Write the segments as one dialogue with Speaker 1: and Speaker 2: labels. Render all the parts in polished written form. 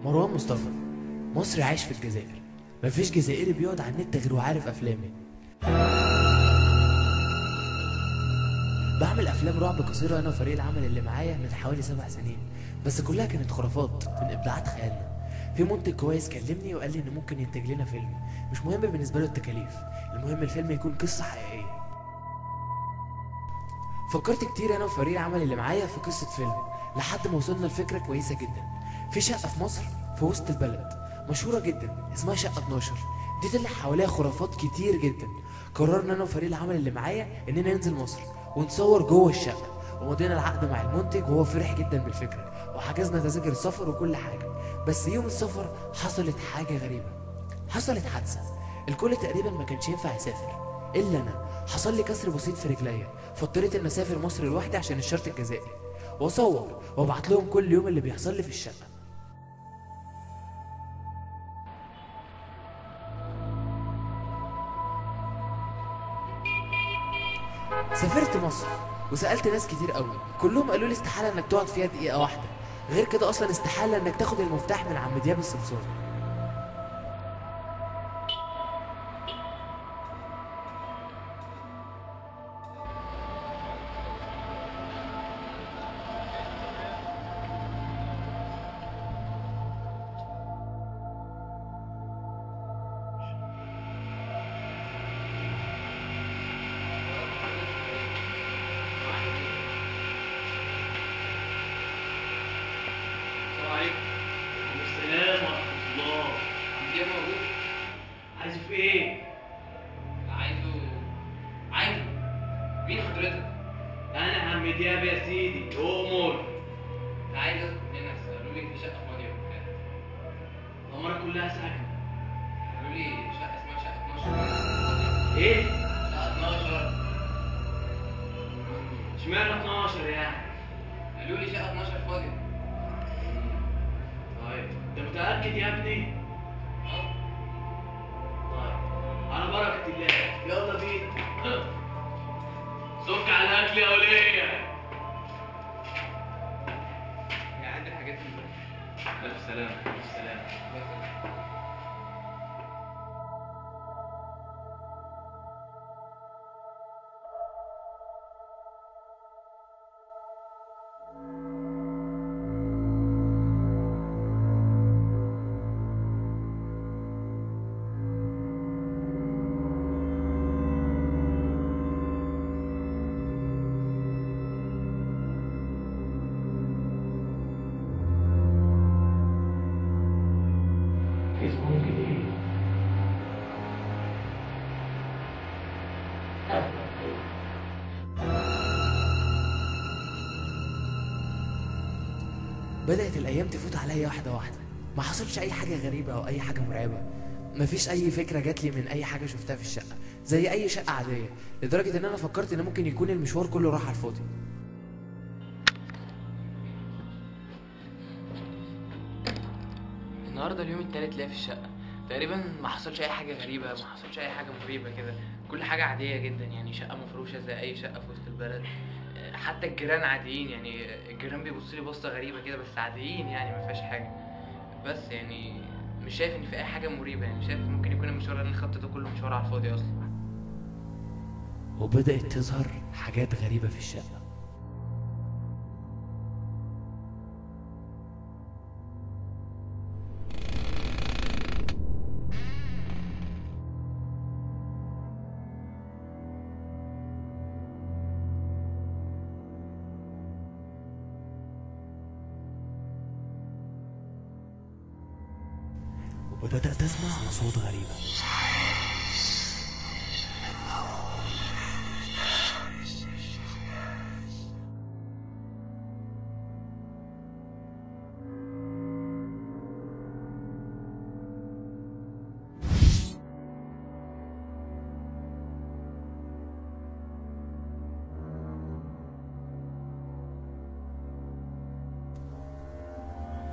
Speaker 1: مروان مصطفى، مصري عايش في الجزائر. مفيش جزائري بيقعد على النت غير وعارف افلامي. بعمل افلام رعب قصيره انا وفريق العمل اللي معايا من حوالي 7 سنين، بس كلها كانت خرافات من ابداعات خيالنا. في منتج كويس كلمني وقال لي ان ممكن ينتج لنا فيلم. مش مهم بالنسبه له التكاليف، المهم الفيلم يكون قصه حقيقيه. فكرت كتير انا وفريق العمل اللي معايا في قصه فيلم لحد ما وصلنا لفكره كويسه جدا. في شقه في مصر في وسط البلد مشهوره جدا اسمها شقه 12. دي طلع حواليها خرافات كتير جدا. قررنا انا وفريق العمل اللي معايا اننا ننزل مصر ونصور جوه الشقه، ومضينا العقد مع المنتج وهو فرح جدا بالفكره، وحجزنا تذاكر السفر وكل حاجه. بس يوم السفر حصلت حاجه غريبه، حصلت حادثه. الكل تقريبا ما كانش ينفع يسافر الا انا. حصل لي كسر بسيط في رجليا، فاضطريت ان اسافر مصر لوحدي عشان الشرط الجزائي، واصور وابعت لهم كل يوم اللي بيحصل لي في الشقه. سافرت مصر وسالت ناس كتير قوي، كلهم قالوا لي استحاله انك تقعد فيها دقيقه واحده. غير كده اصلا استحاله انك تاخد المفتاح من عم دياب السمسار.
Speaker 2: السلام ورحمة الله.
Speaker 3: عندي موجود.
Speaker 2: عايزه في ايه؟
Speaker 3: عايزه مين حضرتك؟
Speaker 2: انا عم دياب يا سيدي، امور.
Speaker 3: عايز اسكن هنا، بس قالوا لي في شقه فاضيه وبتاع.
Speaker 2: العمارة كلها ساكنة.
Speaker 3: قالوا لي شقه اسمها شقه 12.
Speaker 2: ايه؟
Speaker 3: شقه 12.
Speaker 2: اشمعنى 12 يعني؟
Speaker 3: قالوا لي شقه 12 فاضيه.
Speaker 2: طيب انت متأكد يا ابني؟
Speaker 3: اه.
Speaker 2: طيب على بركة الله، يلا بينا. صك على الاكل يا ولية.
Speaker 3: هي عندي الحاجات دي.
Speaker 2: الف سلامة، الف سلامة. اسمه كده
Speaker 1: بدات الايام تفوت عليا واحده واحده، ما حصلش اي حاجه غريبه او اي حاجه مرعبه. مفيش اي فكره جات لي من اي حاجه شفتها في الشقه، زي اي شقه عاديه، لدرجه ان انا فكرت ان ممكن يكون المشوار كله راح على الفاضي.
Speaker 4: النهارده اليوم التالت ليا في الشقة. تقريبا ما حصلش اي حاجة غريبة، ما حصلش اي حاجة مريبة كده. كل حاجة عادية جدا، يعني شقة مفروشة زي اي شقة في وسط البلد. حتى الجيران عاديين، يعني الجيران بيبصوا لي بصة غريبة كده، بس عاديين يعني ما فيهاش حاجة. بس يعني مش شايف ان في اي حاجة مريبة، يعني شايف ممكن يكون المشوار اللي انا خدته ده كله مشوار على الفاضي اصلا.
Speaker 1: وبدات تظهر حاجات غريبه في الشقه. وبدأت أسمع أصوات غريبة.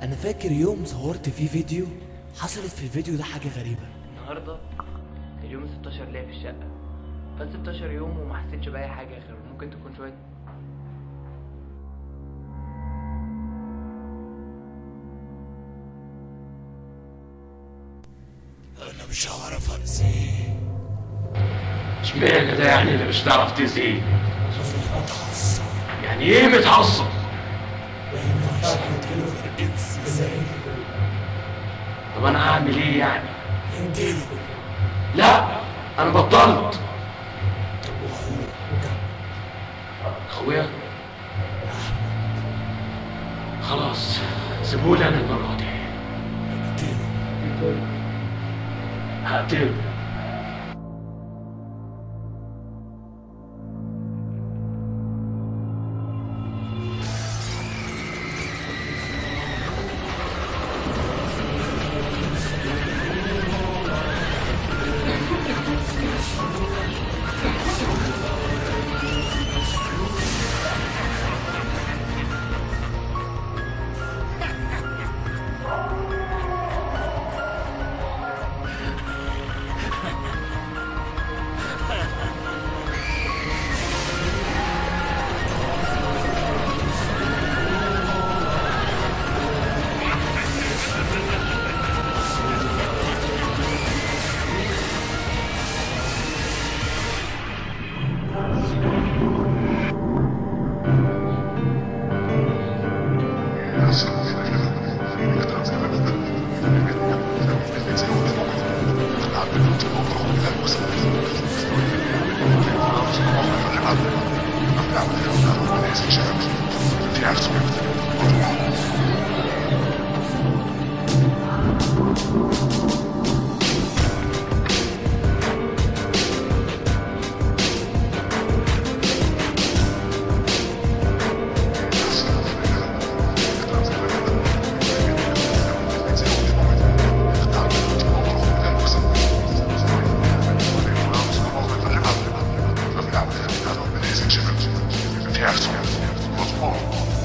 Speaker 1: أنا فاكر يوم صورت فيه فيديو، حصلت في الفيديو ده حاجة غريبة.
Speaker 4: النهارده اليوم 16 ليا في الشقة. فات 16 يوم وما حسيتش بأي حاجة غير ممكن تكون شوية
Speaker 5: انا مش هعرف ارزيه.
Speaker 2: اشمعنى ده يعني اللي مش هتعرف تأذيه؟
Speaker 5: اصل متعصب،
Speaker 2: يعني ايه متعصب؟
Speaker 5: ما ينفعش يقتله غير انس زي.
Speaker 2: طب انا هعمل ايه يعني؟
Speaker 5: يقتله.
Speaker 2: لا انا بطلت.
Speaker 5: طب واخوك؟
Speaker 2: اخويا خلاص سيبولي انا المرة دي.
Speaker 5: يقتله.
Speaker 2: هقتله.
Speaker 5: Herz, was